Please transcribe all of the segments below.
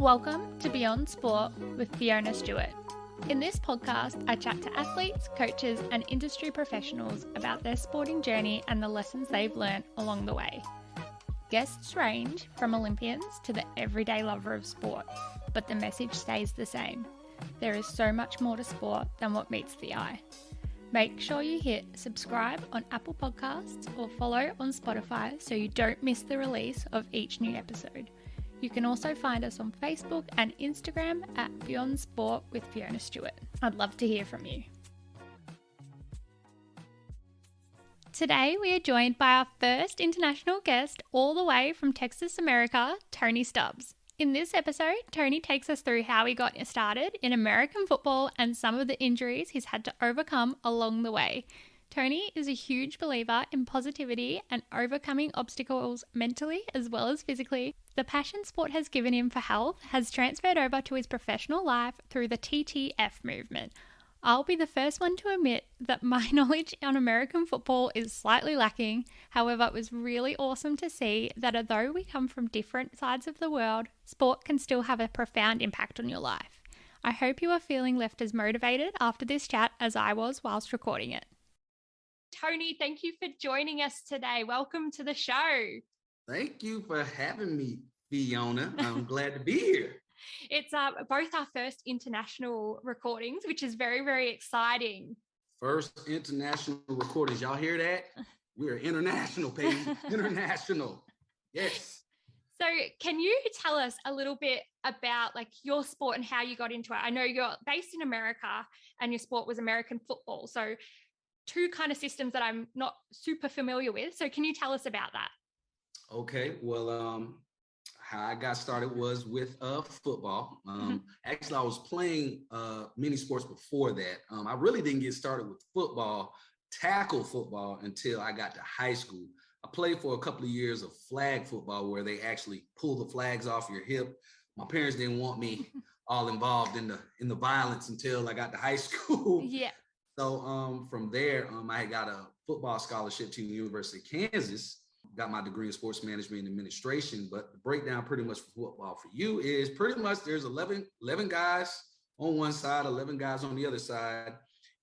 Welcome to Beyond Sport with Fiona Stewart. In this podcast, I chat to athletes, coaches, and industry professionals about their sporting journey and the lessons they've learned along the way. Guests range from Olympians to the everyday lover of sport, but the message stays the same. There is so much more to sport than what meets the eye. Make sure you hit subscribe on Apple Podcasts or follow on Spotify so you don't miss the release of each new episode. You can also find us on Facebook and Instagram at Beyond Sport with Fiona Stewart. I'd love to hear from you. Today we are joined by our first international guest all the way from Texas, America, Tony Stubbs. In this episode, Tony takes us through how he got started in American football and some of the injuries he's had to overcome along the way. Tony is a huge believer in positivity and overcoming obstacles mentally as well as physically. The passion sport has given him for health has transferred over to his professional life through the TTF movement. I'll be the first one to admit that my knowledge on American football is slightly lacking. However, it was really awesome to see that although we come from different sides of the world, sport can still have a profound impact on your life. I hope you are feeling left as motivated after this chat as I was whilst recording it. Tony, thank you for joining us today. Welcome to the show. Thank you for having me, Fiona. I'm glad to be here. It's both our first international recordings, which is very, very exciting. First international recordings. Y'all hear that? We're international, baby. International. Yes. So can you tell us a little bit about like your sport and how you got into it? I know you're based in America and your sport was American football. So two kind of systems that I'm not super familiar with. So can you tell us about that? Okay. Well, how I got started was with football. Actually, I was playing many sports before that. I really didn't get started with football, tackle football, until I got to high school. I played for a couple of years of flag football where they actually pull the flags off your hip. My parents didn't want me all involved in the violence until I got to high school. Yeah. So from there, I got a football scholarship to the University of Kansas. Got my degree in sports management and administration, but the breakdown pretty much for football for you is pretty much there's 11 guys on one side, 11 guys on the other side.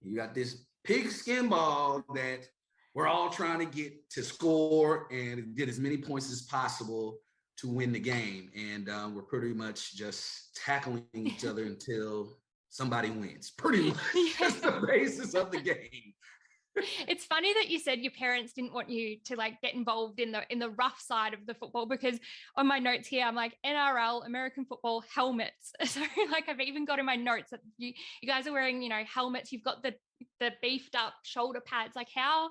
You got this pigskin ball that we're all trying to get to score and get as many points as possible to win the game. And we're pretty much just tackling each other until somebody wins. Pretty much that's the basis of the game. It's funny that you said your parents didn't want you to like get involved in the rough side of the football, because on my notes here, I'm like NRL, American football, helmets. So like I've even got in my notes that you guys are wearing, helmets. You've got the beefed up shoulder pads. Like how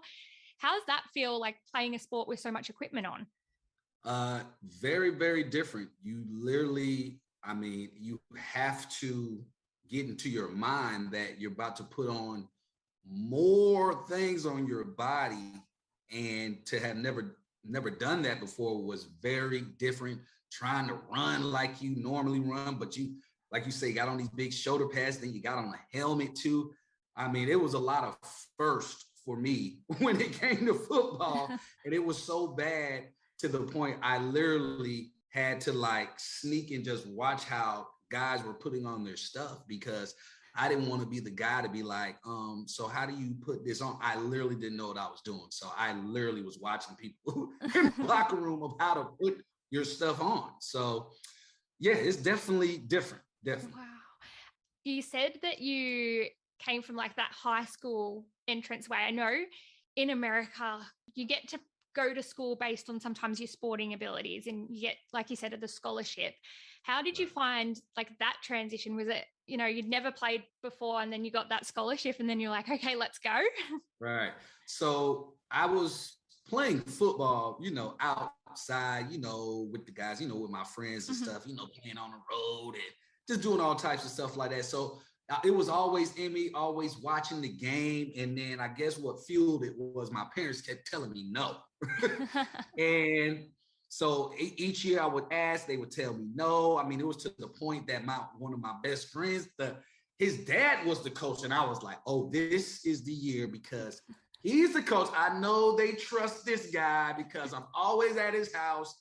does that feel like playing a sport with so much equipment on? Very, very different. You literally, you have to get into your mind that you're about to put on more things on your body, and to have never done that before was very different. Trying to run like you normally run, but you, like you say, got on these big shoulder pads, then you got on a helmet too. It was a lot of first for me when it came to football, and it was so bad to the point I literally had to like sneak and just watch how guys were putting on their stuff, because I didn't want to be the guy to be like, so how do you put this on? I literally didn't know what I was doing. So I literally was watching people in the locker room of how to put your stuff on. So yeah, it's definitely different. Definitely. Wow. You said that you came from like that high school entrance way. I know in America, you get to go to school based on sometimes your sporting abilities, and you get, like you said, the scholarship. How did you find like that transition? Was it, you'd never played before and then you got that scholarship and then you're like, okay, let's go? Right. So I was playing football, outside, with the guys, with my friends and stuff, playing on the road and just doing all types of stuff like that. So it was always in me, always watching the game. And then I guess what fueled it was my parents kept telling me no. And so each year I would ask, they would tell me no. It was to the point that one of my best friends, his dad was the coach. And I was like, oh, this is the year, because he's the coach. I know they trust this guy because I'm always at his house.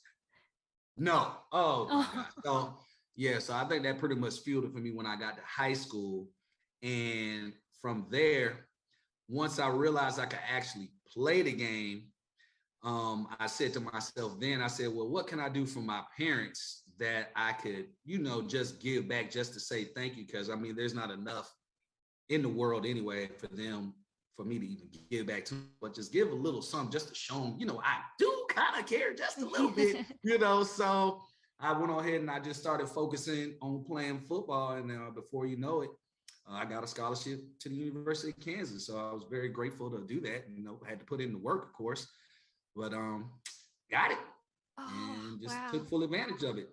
No. Oh, my God. So Yeah, so I think that pretty much fueled it for me when I got to high school. And from there, once I realized I could actually play the game, I said to myself then, I said, well, what can I do for my parents that I could, just give back just to say thank you? Because I mean, there's not enough in the world anyway for me to even give back to them, but just give a little something just to show them, I do kind of care just a little bit, So I went on ahead and I just started focusing on playing football. And before you know it, I got a scholarship to the University of Kansas. So I was very grateful to do that. Had to put in the work, of course, but got it and just took full advantage of it.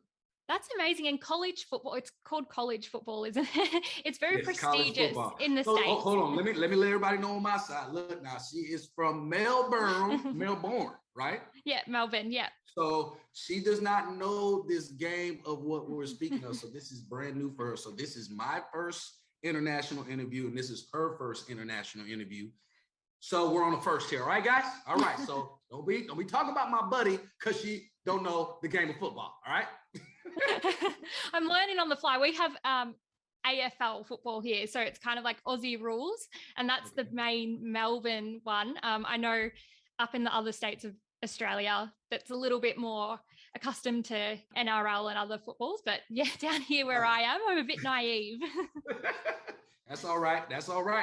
That's amazing. And college football, it's called college football, isn't it? It's very prestigious in the States. Hold on. Let me let everybody know on my side. Look, now she is from Melbourne, right? Yeah, Melbourne, yeah. So she does not know this game of what we're speaking of. So this is brand new for her. So this is my first international interview, and this is her first international interview. So we're on the first here, all right, guys? All right. So don't be talking about my buddy because she don't know the game of football, all right? I'm learning on the fly. We have AFL football here, so it's kind of like Aussie rules, and that's the main Melbourne one. I know up in the other states of Australia that's a little bit more accustomed to NRL and other footballs, but yeah, down here where I am, I'm a bit naive. That's all right.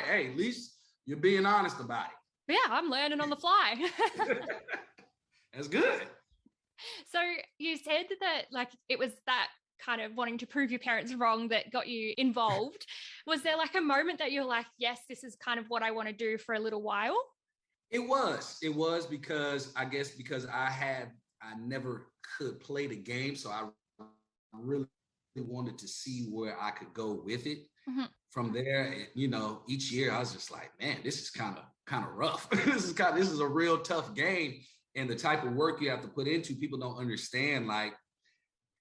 Hey, at least you're being honest about it. Yeah, I'm learning on the fly. That's good. So you said that it was that kind of wanting to prove your parents wrong that got you involved. Was there a moment that you're like, yes, this is kind of what I want to do for a little while? It was because I never could play the game. So I really wanted to see where I could go with it. Mm-hmm. From there, each year I was just like, man, this is kind of rough. This is a real tough game. And the type of work you have to put into, people don't understand.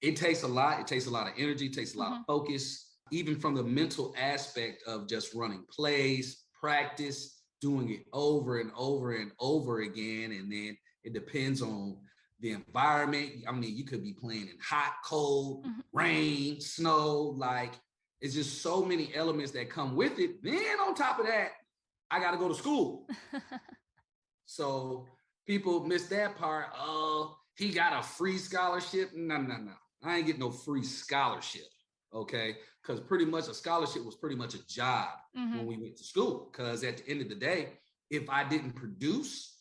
It takes a lot. It takes a lot of energy, it takes a lot of focus, even from the mental aspect of just running plays, practice, doing it over and over and over again. And then it depends on the environment. I mean, you could be playing in hot, cold, rain, snow. It's just so many elements that come with it. Then on top of that, I got to go to school. So people miss that part. Oh, he got a free scholarship. No. I ain't getting no free scholarship. Okay. Because pretty much a scholarship was pretty much a job when we went to school. Because at the end of the day, if I didn't produce,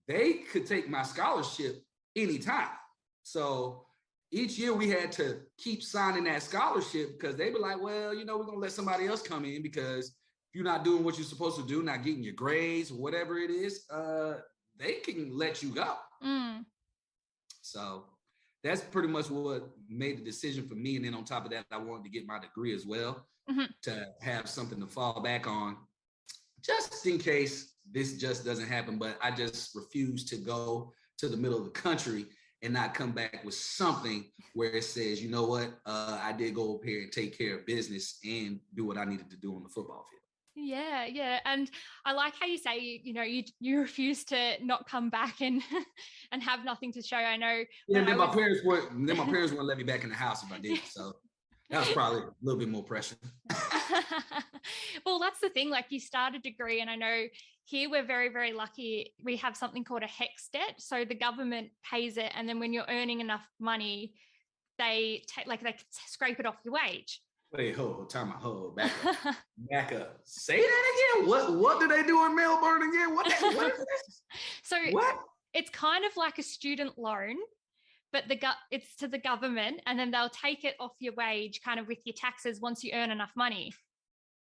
they could take my scholarship anytime. So each year we had to keep signing that scholarship because they be like, well, we're going to let somebody else come in because if you're not doing what you're supposed to do, not getting your grades, whatever it is, they can let you go. So that's pretty much what made the decision for me. And then on top of that, I wanted to get my degree as well to have something to fall back on just in case this just doesn't happen. But I just refuse to go to the middle of the country and not come back with something where it says, you know what, I did go up here and take care of business and do what I needed to do on the football field. Yeah. And I like how you say, you refuse to not come back and have nothing to show. I know. Yeah, then my parents wouldn't let me back in the house if I did. So that was probably a little bit more pressure. Well, that's the thing. You start a degree, and I know here we're very, very lucky. We have something called a HEX debt. So the government pays it, and then when you're earning enough money, they they scrape it off your wage. Wait, back up. Say that again. What do they do in Melbourne again? What is this? So what? It's kind of like a student loan, but it's to the government, and then they'll take it off your wage kind of with your taxes once you earn enough money.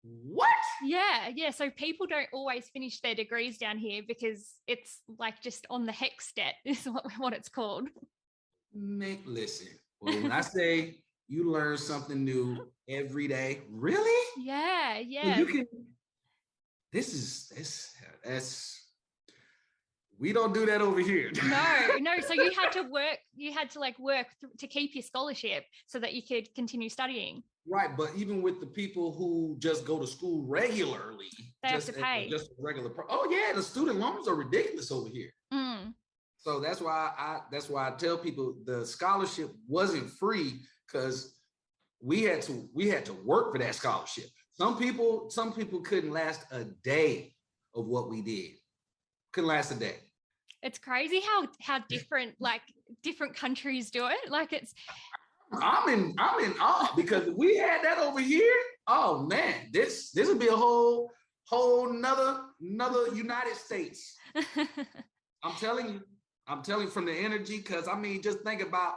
What? Yeah. So people don't always finish their degrees down here because it's just on the HEX debt is what it's called. Listen, when I say you learn something new every day, really? Yeah. You can. We don't do that over here. No. So you had to work. You had to work to keep your scholarship so that you could continue studying. Right, but even with the people who just go to school regularly, they have to pay. Just regular. Oh yeah, the student loans are ridiculous over here. So that's why I tell people the scholarship wasn't free because we had to work for that scholarship. Some people couldn't last a day of what we did. Couldn't last a day. It's crazy how different different countries do it. Like it's I'm in awe because if we had that over here, oh man, this would be a whole another United States. I'm telling you from the energy, because I mean, just think about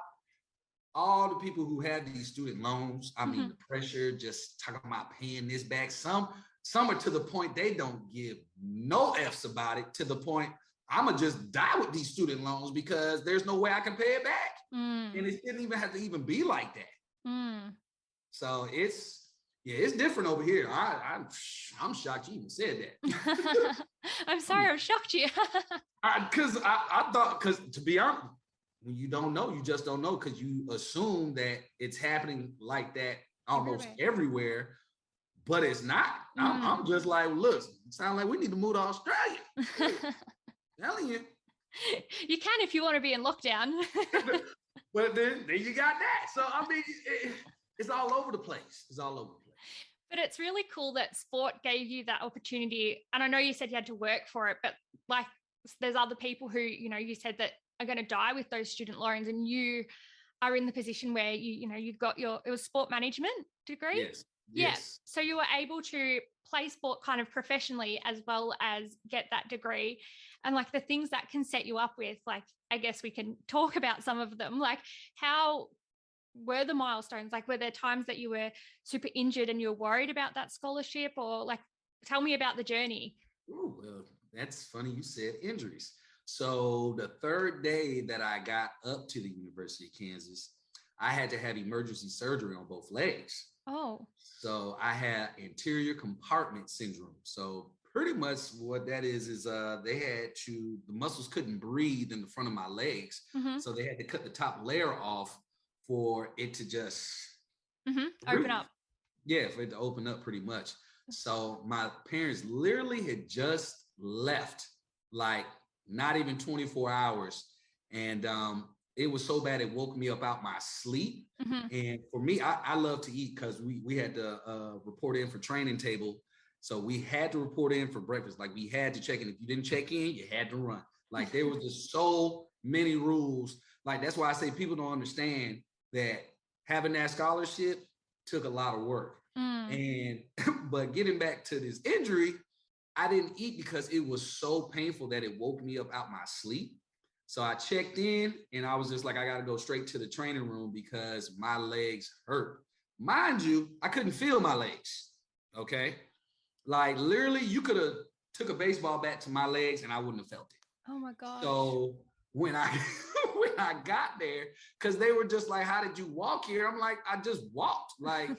all the people who have these student loans. I mean, the pressure, just talking about paying this back. Some are to the point they don't give no F's about it, to the point I'm going to just die with these student loans because there's no way I can pay it back. And it didn't even have to even be like that. So it's different over here. I'm shocked you even said that. I'm sorry, I'm shocked you. Because I thought, because to be honest, when you don't know, you just don't know, because you assume that it's happening like that almost everywhere, but it's not. I'm just like, look, it sounds like we need to move to Australia. Telling you. You can if you want to be in lockdown. But then you got that. So I mean, it's all over the place. It's all over the place. But it's really cool that sport gave you that opportunity. And I know you said you had to work for it, but like there's other people who, you said that are going to die with those student loans, and you are in the position where you got it was sport management degree. Yes. Yeah. So you were able to play sport kind of professionally as well as get that degree, and like the things that can set you up with, like, I guess we can talk about some of them. Like, how were the milestones? Like, were there times that you were super injured and you were worried about that scholarship, or like, tell me about the journey? Oh, well, that's funny you said injuries. So the third day that I got up to the University of Kansas, I had to have emergency surgery on both legs. Oh. So I had anterior compartment syndrome. So pretty much what that is the muscles couldn't breathe in the front of my legs. So they had to cut the top layer off for it to just open up. Yeah, for it to open up pretty much. So my parents literally had just left, like not even 24 hours. And it was so bad, it woke me up out my sleep. And for me, I love to eat, because we had to report in for training table. So we had to report in for breakfast. Like, we had to check in. If you didn't check in, you had to run. Like, there was just so many rules. Like, that's why I say people don't understand that having that scholarship took a lot of work. And but getting back to this injury, I didn't eat because it was so painful that it woke me up out my sleep. So I checked in and I was just like, I got to go straight to the training room because my legs hurt. Mind you, I couldn't feel my legs. Okay. Like, literally, you could have took a baseball bat to my legs and I wouldn't have felt it. Oh my God. So when I got there, because they were just like, how did you walk here? I'm like, I just walked. Like,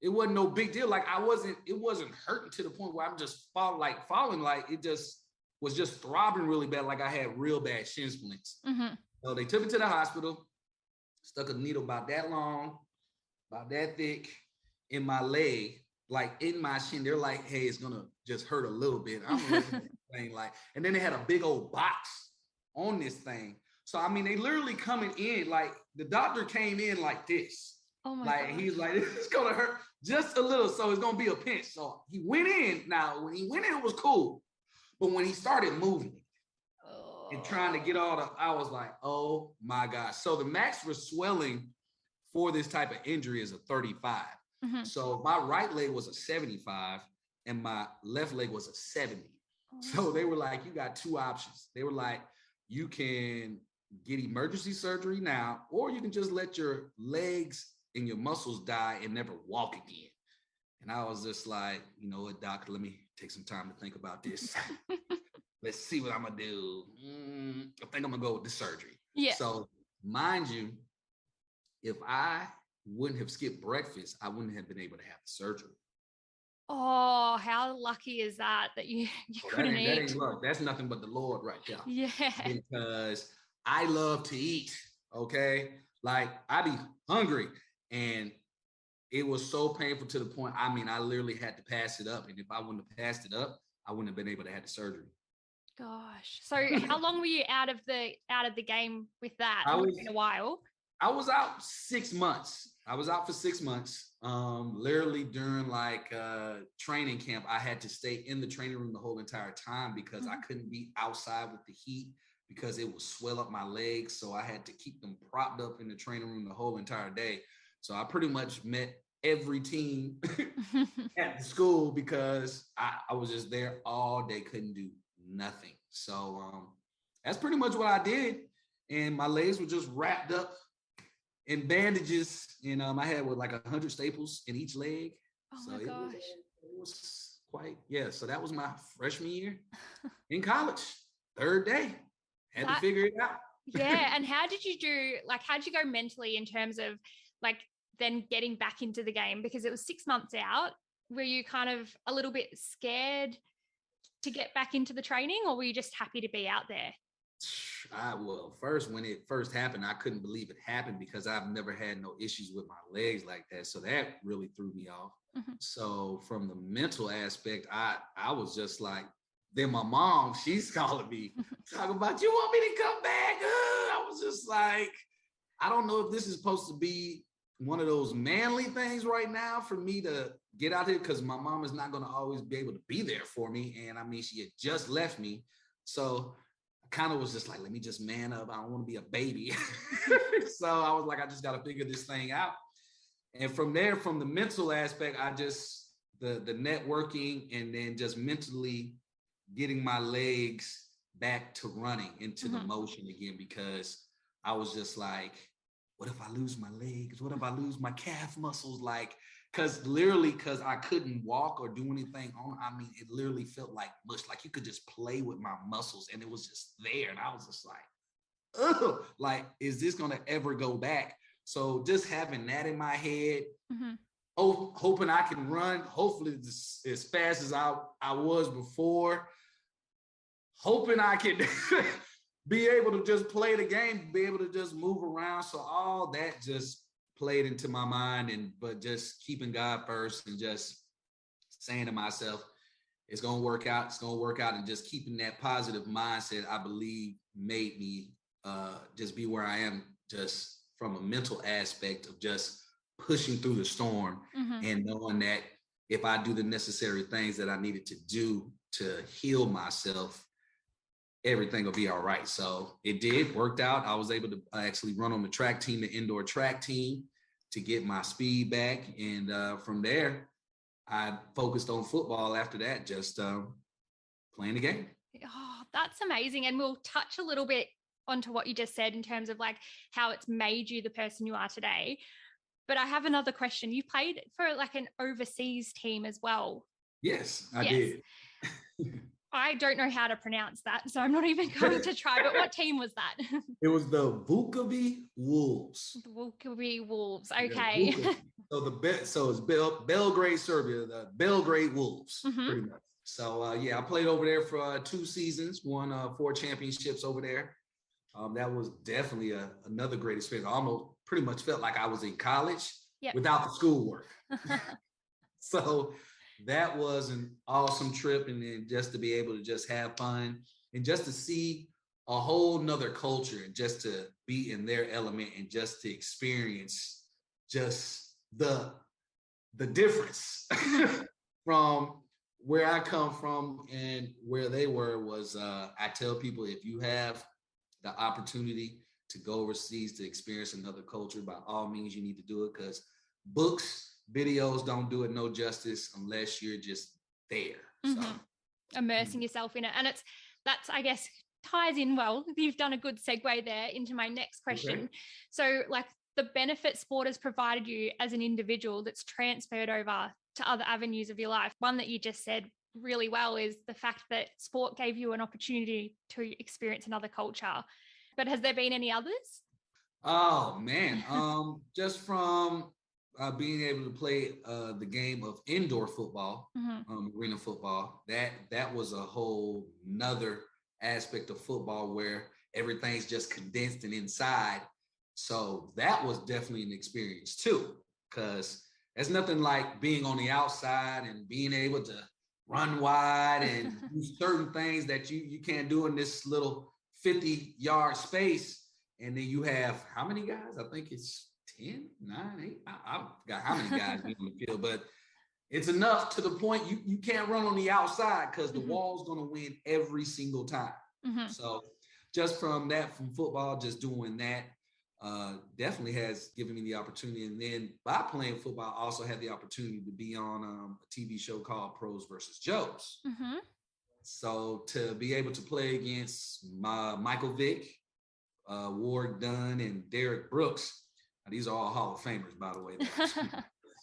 it wasn't no big deal. Like, it wasn't hurting to the point where I'm just falling. Like, it just was just throbbing really bad. Like, I had real bad shin splints. So they took me to the hospital, stuck a needle about that long, about that thick in my leg, like in my shin. They're like, hey, it's gonna just hurt a little bit. I'm looking at the thing like, and then they had a big old box on this thing. So I mean, they literally coming in, like the doctor came in like this. Oh my God. He's like, it's gonna hurt just a little, so it's gonna be a pinch. So he went in. Now, when he went in, it was cool. But when he started moving and trying to get I was like, oh my gosh. So the max for swelling for this type of injury is a 35. So my right leg was a 75 and my left leg was a 70. So they were like, you got two options. They were like, you can get emergency surgery now, or you can just let your legs and your muscles die and never walk again. And I was just like, you know what, doctor, let me take some time to think about this. Let's see what I'm gonna do. I think I'm gonna go with the surgery. Yeah. So mind you, if I wouldn't have skipped breakfast, I wouldn't have been able to have the surgery. Oh, how lucky is that you couldn't eat? That ain't luck. That's nothing but the Lord right there. Yeah. Because I love to eat, okay? Like, I be hungry, and it was so painful to the point, I mean, I literally had to pass it up. And if I wouldn't have passed it up, I wouldn't have been able to have the surgery. Gosh. So how long were you out of the game with that? It was in a while. I was out 6 months. I was out for 6 months. Literally during like training camp, I had to stay in the training room the whole entire time because I couldn't be outside with the heat because it would swell up my legs. So I had to keep them propped up in the training room the whole entire day. So I pretty much met every team at the school because I was just there all day, couldn't do nothing. So that's pretty much what I did. And my legs were just wrapped up in bandages. And I had like 100 staples in each leg. Oh so my gosh. It was quite, so that was my freshman year in college, third day. Had to figure it out. Yeah. And how did you go mentally in terms of like then getting back into the game? Because it was 6 months out. Were you kind of a little bit scared to get back into the training, or were you just happy to be out there? When it first happened, I couldn't believe it happened because I've never had no issues with my legs like that. So that really threw me off. Mm-hmm. So from the mental aspect, I was just like, then my mom, she's calling me, talking about, you want me to come back? I was just like, I don't know if this is supposed to be one of those manly things right now for me to get out here, because my mom is not going to always be able to be there for me. And I mean, she had just left me. So I kind of was just like, let me just man up. I don't want to be a baby. So I was like, I just got to figure this thing out. And from there, from the mental aspect, I just, the networking and then just mentally getting my legs back to running into the motion again, because I was just like, what if I lose my legs? What if I lose my calf muscles? Like, because I couldn't walk or do anything on, I mean, it literally felt like mush, like you could just play with my muscles and it was just there. And I was just like, ugh, like, is this going to ever go back? So just having that in my head, hoping I can run, hopefully as fast as I was before, hoping I can be able to just play the game, be able to just move around. So all that just played into my mind, but just keeping God first and just saying to myself, it's going to work out. It's going to work out. And just keeping that positive mindset, I believe, made me just be where I am, just from a mental aspect of just pushing through the storm and knowing that if I do the necessary things that I needed to do to heal myself, everything will be all right. So it worked out. I was able to actually run on the track team, the indoor track team, to get my speed back. And from there, I focused on football after that, just playing the game. Oh, that's amazing. And we'll touch a little bit onto what you just said in terms of like how it's made you the person you are today. But I have another question. You played for like an overseas team as well. Yes, I did. I don't know how to pronounce that, so I'm not even going to try. But what team was that? It was the Vukovi Wolves. The Vukovi Wolves. Okay. So it's Belgrade, Serbia, the Belgrade Wolves, pretty much. So I played over there for 2 seasons, won 4 championships over there. That was definitely another great experience. I almost pretty much felt like I was in college without the schoolwork. So that was an awesome trip. And then just to be able to just have fun and just to see a whole nother culture and just to be in their element and just to experience just the difference from where I come from and where they was, I tell people, if you have the opportunity to go overseas to experience another culture, by all means, you need to do it, because books, videos don't do it no justice unless you're just there. So immersing yourself in it. And that's, I guess, ties in well. You've done a good segue there into my next question. Okay. So like the benefit sport has provided you as an individual that's transferred over to other avenues of your life. One that you just said really well is the fact that sport gave you an opportunity to experience another culture. But has there been any others? Oh man, just from being able to play the game of indoor football, arena football, that was a whole nother aspect of football where everything's just condensed and inside. So that was definitely an experience too, because there's nothing like being on the outside and being able to run wide and do certain things that you can't do in this little 50-yard space. And then you have how many guys? I think it's 10, 9, 8. I forgot how many guys on the field, but it's enough to the point you can't run on the outside because the wall's going to win every single time. So just from football, just doing that definitely has given me the opportunity. And then by playing football, I also had the opportunity to be on a TV show called Pros versus Joes. So to be able to play against Michael Vick, Ward Dunn, and Derek Brooks, these are all Hall of Famers, by the way.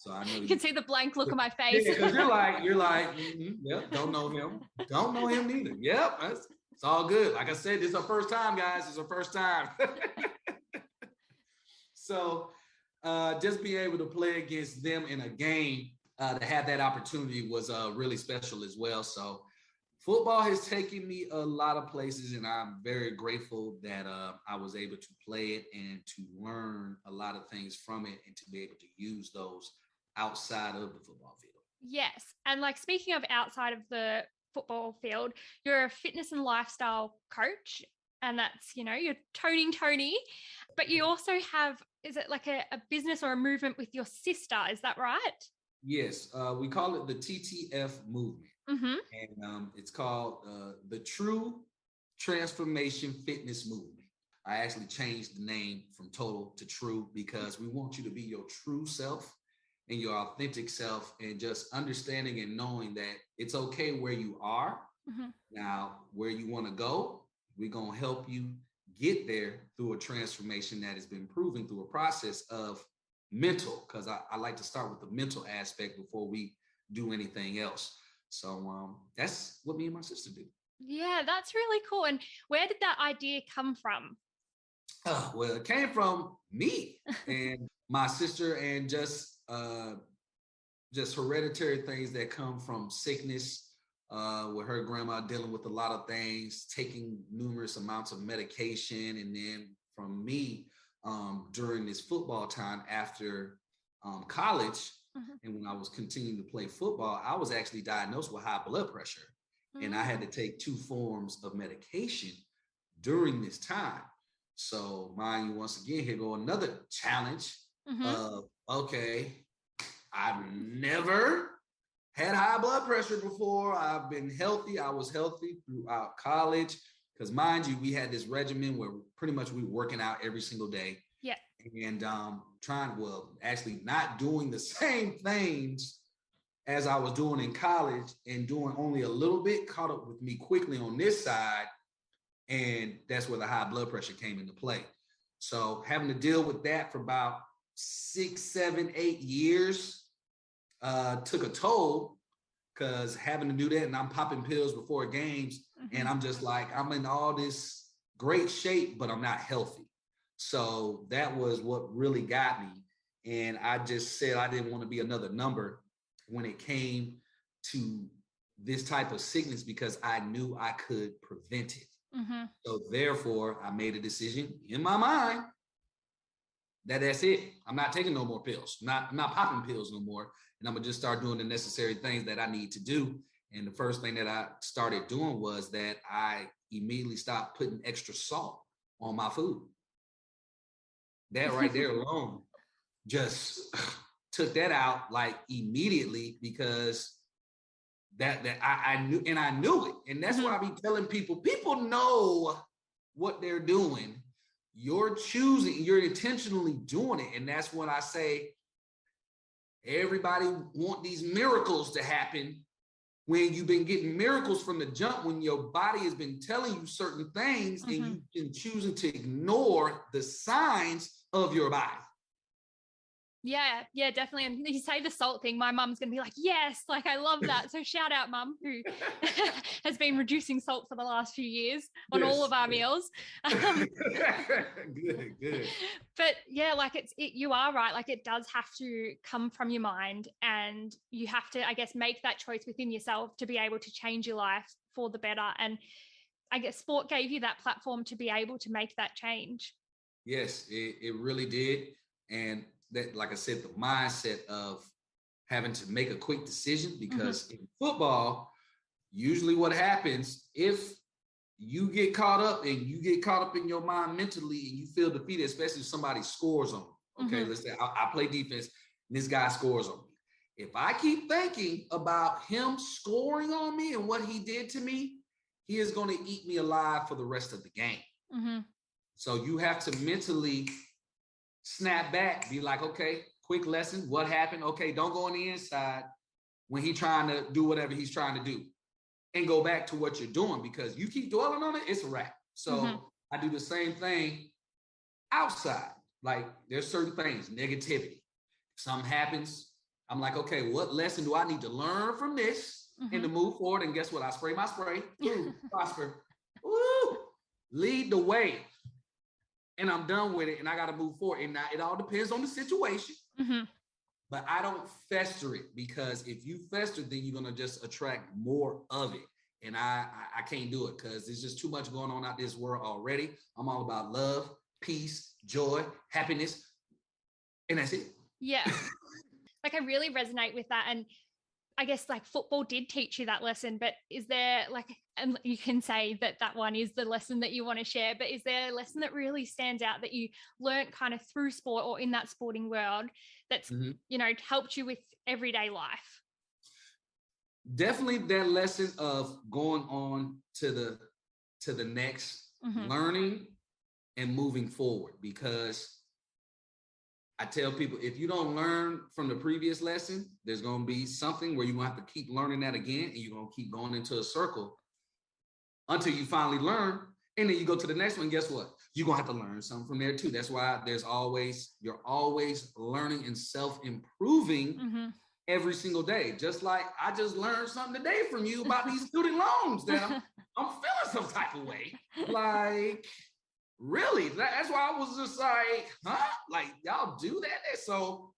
So I know you can see the blank look on my face. Yeah, because you're like, yep, don't know him neither. Yep, it's all good. Like I said, this is our first time, guys. It's our first time. So just being able to play against them in a game, to have that opportunity was really special as well. So football has taken me a lot of places, and I'm very grateful that I was able to play it and to learn a lot of things from it and to be able to use those outside of the football field. Yes. And like speaking of outside of the football field, you're a fitness and lifestyle coach, and that's, you're toning Tony, but you also have, is it like a business or a movement with your sister? Is that right? Yes. We call it the TTF movement. And it's called the True Transformation Fitness Movement. I actually changed the name from Total to True because we want you to be your true self and your authentic self, and just understanding and knowing that it's okay where you are. Now, where you want to go, we're going to help you get there through a transformation that has been proven through a process of mental, because I like to start with the mental aspect before we do anything else. So that's what me and my sister do. Yeah, that's really cool. And where did that idea come from? Well, it came from me and my sister, and just hereditary things that come from sickness, with her grandma dealing with a lot of things, taking numerous amounts of medication. And then from me, during this football time after college, and when I was continuing to play football, I was actually diagnosed with high blood pressure. And I had to take 2 forms of medication during this time. So mind you, once again, here go another challenge of, okay, I've never had high blood pressure before. I've been healthy. I was healthy throughout college. Because mind you, we had this regimen where pretty much we were working out every single day. Yeah. And actually not doing the same things as I was doing in college, and doing only a little bit caught up with me quickly on this side. And that's where the high blood pressure came into play. So having to deal with that for about 6, 7, 8 years took a toll, because having to do that, and I'm popping pills before games, and I'm just like, I'm in all this great shape, but I'm not healthy. So that was what really got me. And I just said I didn't want to be another number when it came to this type of sickness, because I knew I could prevent it. So therefore, I made a decision in my mind that's it. I'm not taking no more pills. I'm not popping pills no more. And I'm going to just start doing the necessary things that I need to do. And the first thing that I started doing was that I immediately stopped putting extra salt on my food. That right there alone just took that out like immediately, because that I knew, and I knew it. And that's what I be telling people know what they're doing. You're choosing, you're intentionally doing it. And that's when I say, everybody want these miracles to happen, when you've been getting miracles from the jump, when your body has been telling you certain things and you've been choosing to ignore the signs of your body. Yeah, definitely. And you say the salt thing, my mum's going to be like, yes, like I love that. So shout out mum, who has been reducing salt for the last few years on all of our meals. Good. But yeah, like you are right. Like it does have to come from your mind, and you have to, I guess, make that choice within yourself to be able to change your life for the better. And I guess sport gave you that platform to be able to make that change. Yes, it really did. And that, like I said, the mindset of having to make a quick decision, because in football, usually what happens, if you get caught up and you get caught up in your mind mentally and you feel defeated, especially if somebody scores on you. Okay, let's say I play defense and this guy scores on me. If I keep thinking about him scoring on me and what he did to me, he is going to eat me alive for the rest of the game. So you have to mentally snap back, be like, okay, quick lesson. What happened? Okay, don't go on the inside when he's trying to do whatever he's trying to do. And go back to what you're doing, because you keep dwelling on it, it's a wrap. So I do the same thing outside. Like there's certain things, negativity. If something happens, I'm like, okay, what lesson do I need to learn from this and to move forward? And guess what? I spray my spray. Ooh, prosper. Woo! Lead the way. And I'm done with it. And I got to move forward. And now it all depends on the situation. But I don't fester it, because if you fester, then you're going to just attract more of it. And I can't do it, because there's just too much going on out this world already. I'm all about love, peace, joy, happiness. And that's it. Yeah. Like I really resonate with that. And I guess like football did teach you that lesson, but is there like, and you can say that that one is the lesson that you want to share, but is there a lesson that really stands out that you learned kind of through sport or in that sporting world that's, you know, helped you with everyday life? Definitely that lesson of going on to the next, learning and moving forward, because I tell people, if you don't learn from the previous lesson, there's going to be something where you're going to have to keep learning that again, and you're going to keep going into a circle until you finally learn. And then you go to the next one. Guess what? You're going to have to learn something from there too. That's why you're always learning and self-improving every single day. Just like I just learned something today from you about these student loans that I'm feeling some type of way. Like, really? That's why I was just like, huh? Like, y'all do that? So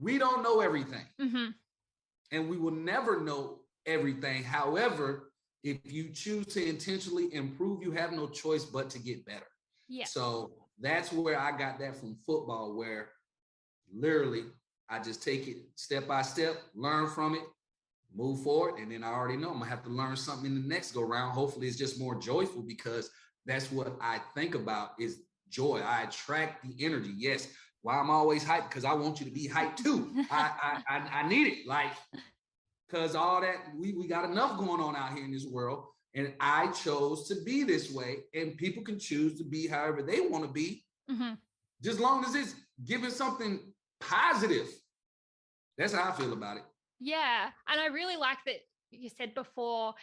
we don't know everything. And we will never know everything. However, if you choose to intentionally improve, you have no choice but to get better. Yeah. So that's where I got that from football, where literally I just take it step by step, learn from it, move forward. And then I already know I'm gonna have to learn something in the next go round. Hopefully it's just more joyful, because that's what I think about is joy. I attract the energy. Yes. Why I'm always hyped? Because I want you to be hyped too. I need it. Like, because all that, we got enough going on out here in this world. And I chose to be this way. And people can choose to be however they want to be. Just as long as it's giving something positive. That's how I feel about it. Yeah. And I really like that you said before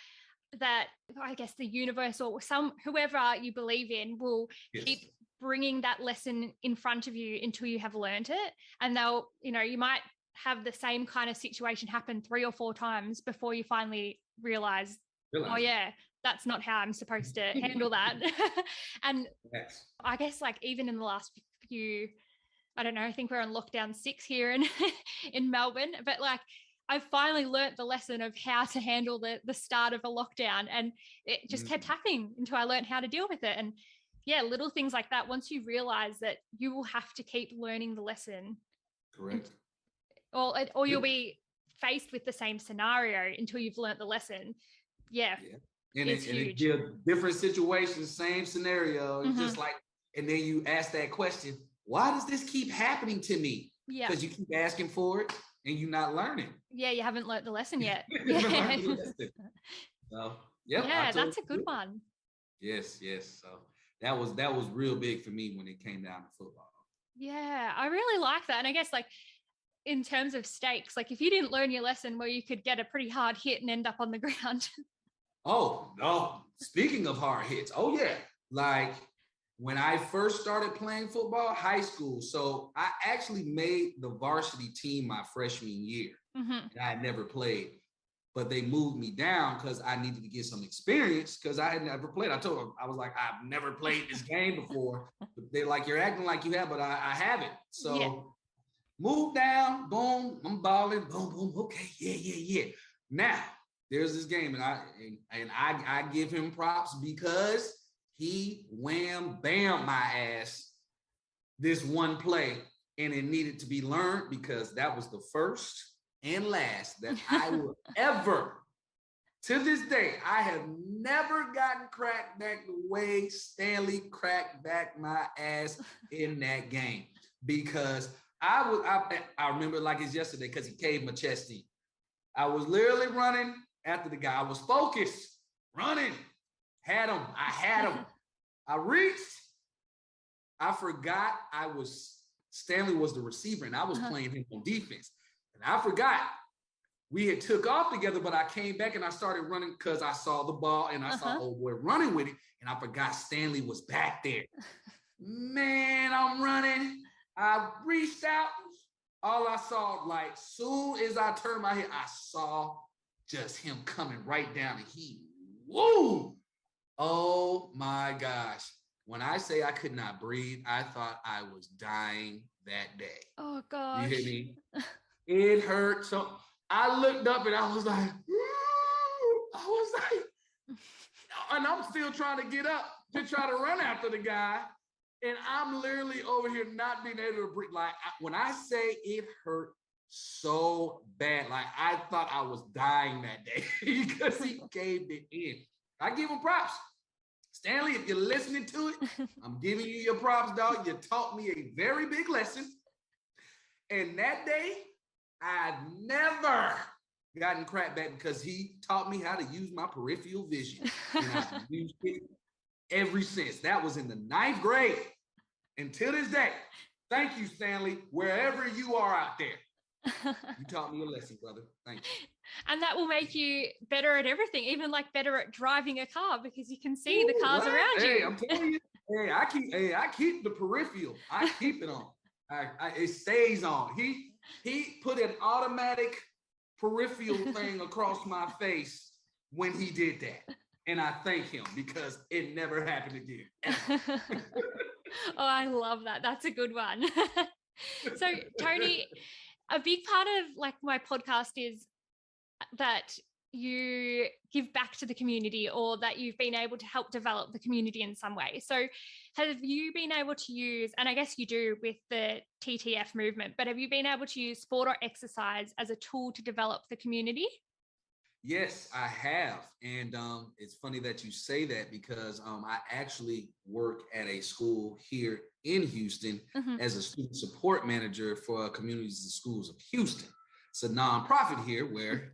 that I guess the universe or whoever you believe in will keep bringing that lesson in front of you until you have learned it. And they'll, you know, you might have the same kind of situation happen 3 or 4 times before you finally realize, oh yeah, that's not how I'm supposed to handle that. And I guess like even in the last few, I don't know, I think we're on lockdown 6 here in Melbourne, but like I've finally learnt the lesson of how to handle the start of a lockdown, and it just kept happening until I learned how to deal with it. And yeah, little things like that. Once you realize that you will have to keep learning the lesson. Correct. Or you'll be faced with the same scenario until you've learnt the lesson. Yeah. And it's different situations, same scenario. It's just like, and then you ask that question, why does this keep happening to me? Yeah. Because you keep asking for it and you're not learning. Yeah, you haven't learnt the lesson yet. So, yeah, that's a good one. Yes. So that was real big for me when it came down to football. Yeah, I really like that. And I guess like in terms of stakes, like if you didn't learn your lesson, well, you could get a pretty hard hit and end up on the ground. Oh, no. Speaking of hard hits. Oh, yeah. Like when I first started playing football, high school. So I actually made the varsity team my freshman year. And I had never played, but they moved me down because I needed to get some experience because I had never played. I told them, I was like, I've never played this game before. They're like, you're acting like you have, but I haven't. So move down, boom, I'm balling, boom, boom. Okay, yeah. Now there's this game, and I give him props because he wham bam my ass this one play, and it needed to be learned because that was the first and last that I will ever To this day, I have never gotten cracked back the way Stanley cracked back my ass in that game, because I remember like it's yesterday because he caved my chest in. I was literally running after the guy. I was focused, running, had him. I had him. I reached. I forgot Stanley was the receiver and I was playing him on defense. And I forgot. We had took off together, but I came back and I started running because I saw the ball and I saw old boy running with it. And I forgot Stanley was back there. Man, I'm running. I reached out. All I saw, like, soon as I turned my head, I saw just him coming right down and woo! Oh my gosh. When I say I could not breathe, I thought I was dying that day. Oh gosh. You hear me? It hurt. So I looked up and I was like, and I'm still trying to get up to try to run after the guy. And I'm literally over here not being able to breathe. Like when I say it hurt so bad, like I thought I was dying that day because he caved it in. I give him props. Stanley, if you're listening to it, I'm giving you your props, dog. You taught me a very big lesson. And that day, I've never gotten cracked back because he taught me how to use my peripheral vision. And I've used it ever since. That was in the 9th grade. And to this day, thank you, Stanley, wherever you are out there. You taught me a lesson, brother. Thank you. And that will make you better at everything, even like better at driving a car because you can see the cars around you. Hey, I'm telling you, I keep the peripheral. I keep it on. It stays on. He put an automatic peripheral thing across my face when he did that. And I thank him because it never happened again. Oh, I love that. That's a good one. So, Tony, a big part of like my podcast is that you give back to the community or that you've been able to help develop the community in some way. So have you been able to use, and I guess you do with the TTF movement, but have you been able to use sport or exercise as a tool to develop the community? Yes, I have. And it's funny that you say that because I actually work at a school here in Houston as a student support manager for Communities and Schools of Houston. It's a nonprofit here where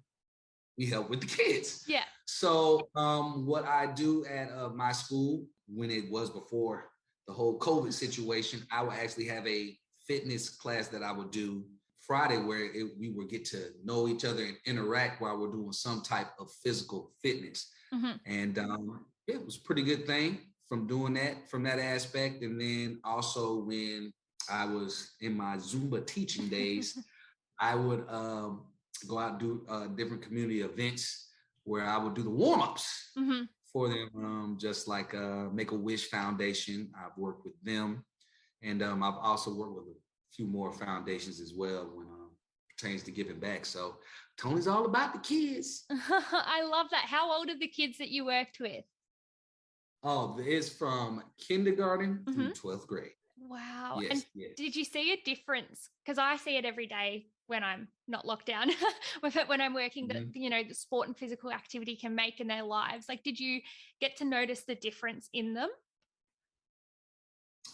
we help with the kids. Yeah. So what I do at my school, when it was before the whole COVID situation, I would actually have a fitness class that I would do Friday where we would get to know each other and interact while we're doing some type of physical fitness. And it was a pretty good thing from doing that, from that aspect. And then also when I was in my Zumba teaching days, I would go out and do different community events where I would do the warm-ups for them, just like Make-A-Wish Foundation. I've worked with them. And I've also worked with a few more foundations as well when it pertains to giving back. So Tony's all about the kids. I love that. How old are the kids that you worked with? Oh, it's from kindergarten through 12th grade. Wow. Yes, and yes. Did you see a difference? Because I see it every day when I'm not locked down, when I'm working, that, you know, the sport and physical activity can make in their lives. Like, did you get to notice the difference in them?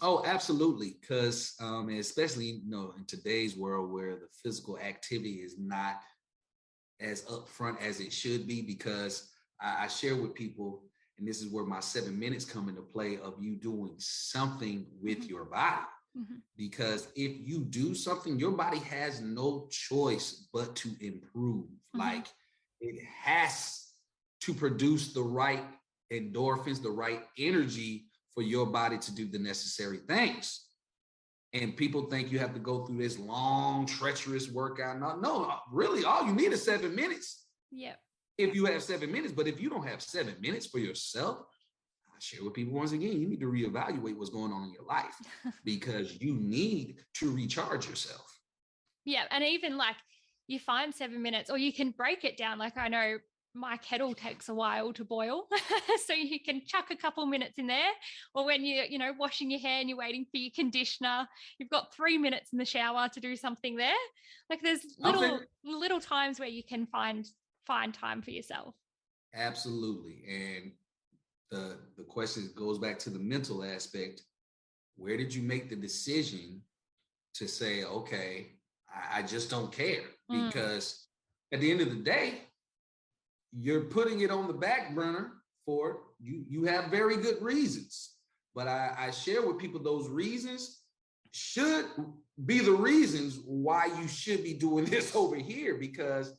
Oh, absolutely. Because especially, you know, in today's world where the physical activity is not as upfront as it should be, because I share with people, and this is where my 7 minutes come into play, of you doing something with your body. Because if you do something, your body has no choice but to improve. Like, it has to produce the right endorphins, the right energy for your body to do the necessary things. And people think you have to go through this long, treacherous workout. No, really, all you need is 7 minutes. Yep. If you have 7 minutes, but if you don't have 7 minutes for yourself, I share with people once again, you need to reevaluate what's going on in your life because you need to recharge yourself. Yeah. And even like you find 7 minutes, or you can break it down. Like I know my kettle takes a while to boil. So you can chuck a couple minutes in there, or when you're, you know, washing your hair and you're waiting for your conditioner, you've got 3 minutes in the shower to do something there. Like there's little times where you can find time for yourself. Absolutely. And the question goes back to the mental aspect. Where did you make the decision to say, okay, I just don't care? Because at the end of the day, you're putting it on the back burner for you. You have very good reasons. But I share with people those reasons should be the reasons why you should be doing this over here, because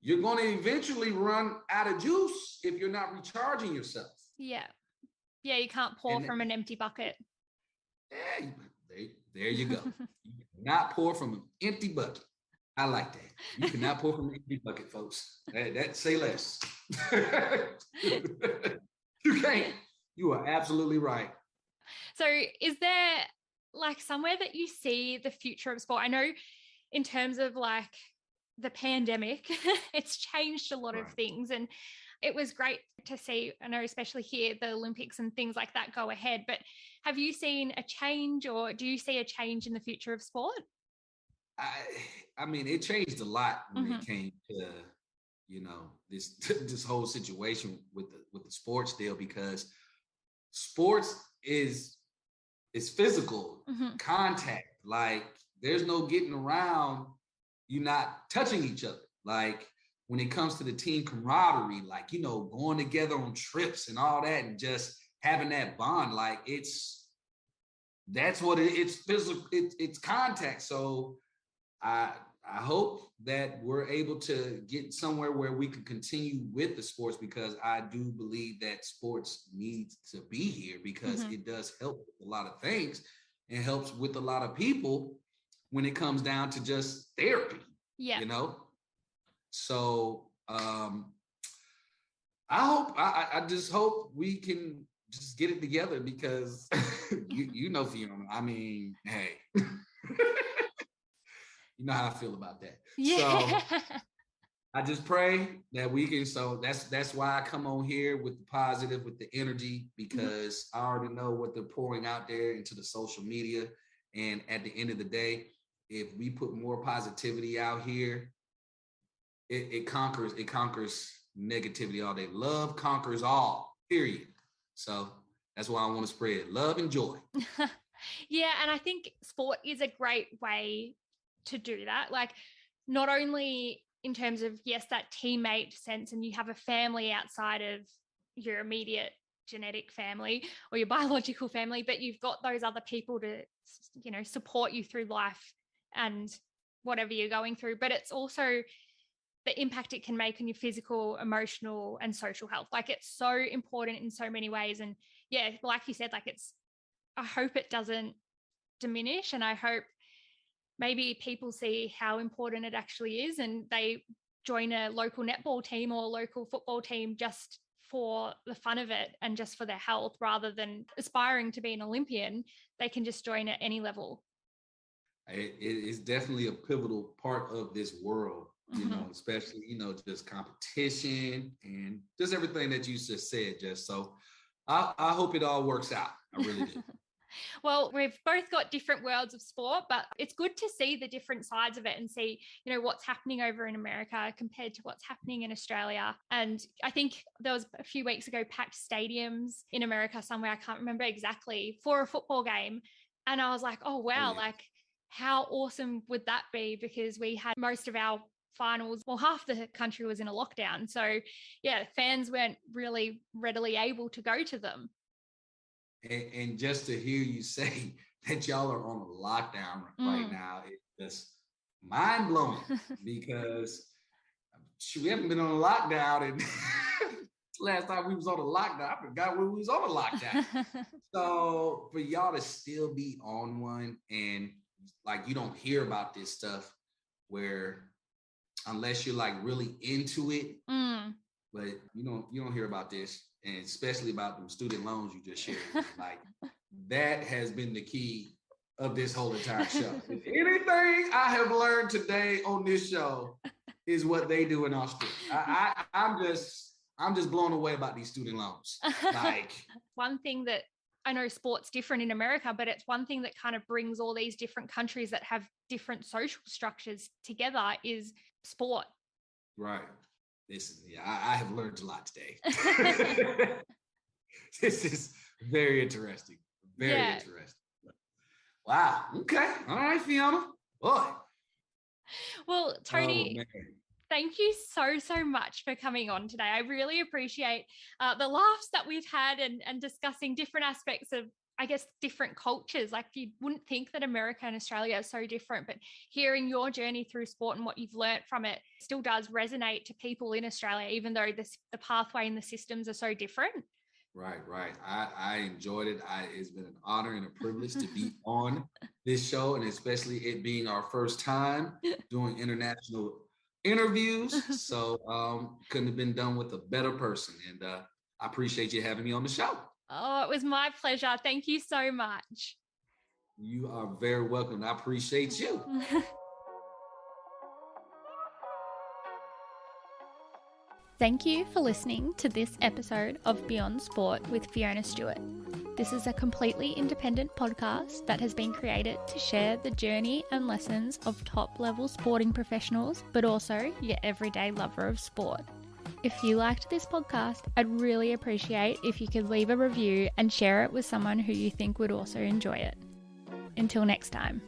you're going to eventually run out of juice if you're not recharging yourself. Yeah. Yeah, you can't pour from an empty bucket. Yeah, there you go. You cannot pour from an empty bucket. I like that. You cannot pour from an empty bucket, folks. That say less. You can't. You are absolutely right. So is there like somewhere that you see the future of sport? I know in terms of like the pandemic, it's changed a lot of things, and it was great to see, I know especially here, the Olympics and things like that go ahead, but have you seen a change, or do you see a change in the future of sport? I mean, it changed a lot when it came to, this whole situation with the sports deal, because sports is physical contact. Like, there's no getting around you not touching each other. Like, when it comes to the team camaraderie, like, going together on trips and all that, and just having that bond, like, that's what it's physical, it's contact. So I hope that we're able to get somewhere where we can continue with the sports, because I do believe that sports needs to be here, because it does help with a lot of things and helps with a lot of people when it comes down to just therapy. So I just hope we can just get it together, because Fiona, I mean, hey, you know how I feel about that. Yeah. So I just pray that we can. So that's why I come on here with the positive, with the energy, because I already know what they're pouring out there into the social media. And at the end of the day, if we put more positivity out here, it conquers negativity all day. Love conquers all, period. So that's why I want to spread love and joy. Yeah, and I think sport is a great way to do that. Like, not only in terms of, yes, that teammate sense, and you have a family outside of your immediate genetic family or your biological family, but you've got those other people to, support you through life and whatever you're going through. But it's also the impact it can make on your physical, emotional, and social health. Like, it's so important in so many ways. And yeah, like you said, like, I hope it doesn't diminish, and I hope maybe people see how important it actually is, and they join a local netball team or a local football team just for the fun of it and just for their health, rather than aspiring to be an Olympian. They can just join at any level. It is definitely a pivotal part of this world, especially, just competition and just everything that you just said, Jess. So I hope it all works out. I really do. Well, we've both got different worlds of sport, but it's good to see the different sides of it and see, what's happening over in America compared to what's happening in Australia. And I think there was a few weeks ago packed stadiums in America somewhere, I can't remember exactly, for a football game. And I was like, oh, wow, like, how awesome would that be? Because we had most of our finals, well, half the country was in a lockdown. So yeah, fans weren't really readily able to go to them. And just to hear you say that y'all are on a lockdown right now, it's just mind blowing, because we haven't been on a lockdown, and last time we was on a lockdown, I forgot when we was on a lockdown. So for y'all to still be on one, and like, you don't hear about this stuff where, unless you're like really into it, but you don't hear about this. And especially about the student loans you just shared. Like, that has been the key of this whole entire show. If anything I have learned today on this show is what they do in Australia. I'm just blown away about these student loans. Like, one thing that I know, sport's different in America, but it's one thing that kind of brings all these different countries that have different social structures together is sport. Right. Listen, yeah, I have learned a lot today. This is very interesting. Very interesting. Wow. Okay. All right, Fiona. Boy. Well, Tony, thank you so much for coming on today. I really appreciate the laughs that we've had and discussing different aspects of, I guess, different cultures. Like, you wouldn't think that America and Australia are so different, but hearing your journey through sport and what you've learnt from it still does resonate to people in Australia, even though the pathway and the systems are so different. Right. I enjoyed it. It's been an honor and a privilege to be on this show, and especially it being our first time doing international interviews. So couldn't have been done with a better person. And I appreciate you having me on the show. Oh, it was my pleasure. Thank you so much. You are very welcome. I appreciate you. Thank you for listening to this episode of Beyond Sport with Fiona Stewart. This is a completely independent podcast that has been created to share the journey and lessons of top-level sporting professionals, but also your everyday lover of sport. If you liked this podcast, I'd really appreciate if you could leave a review and share it with someone who you think would also enjoy it. Until next time.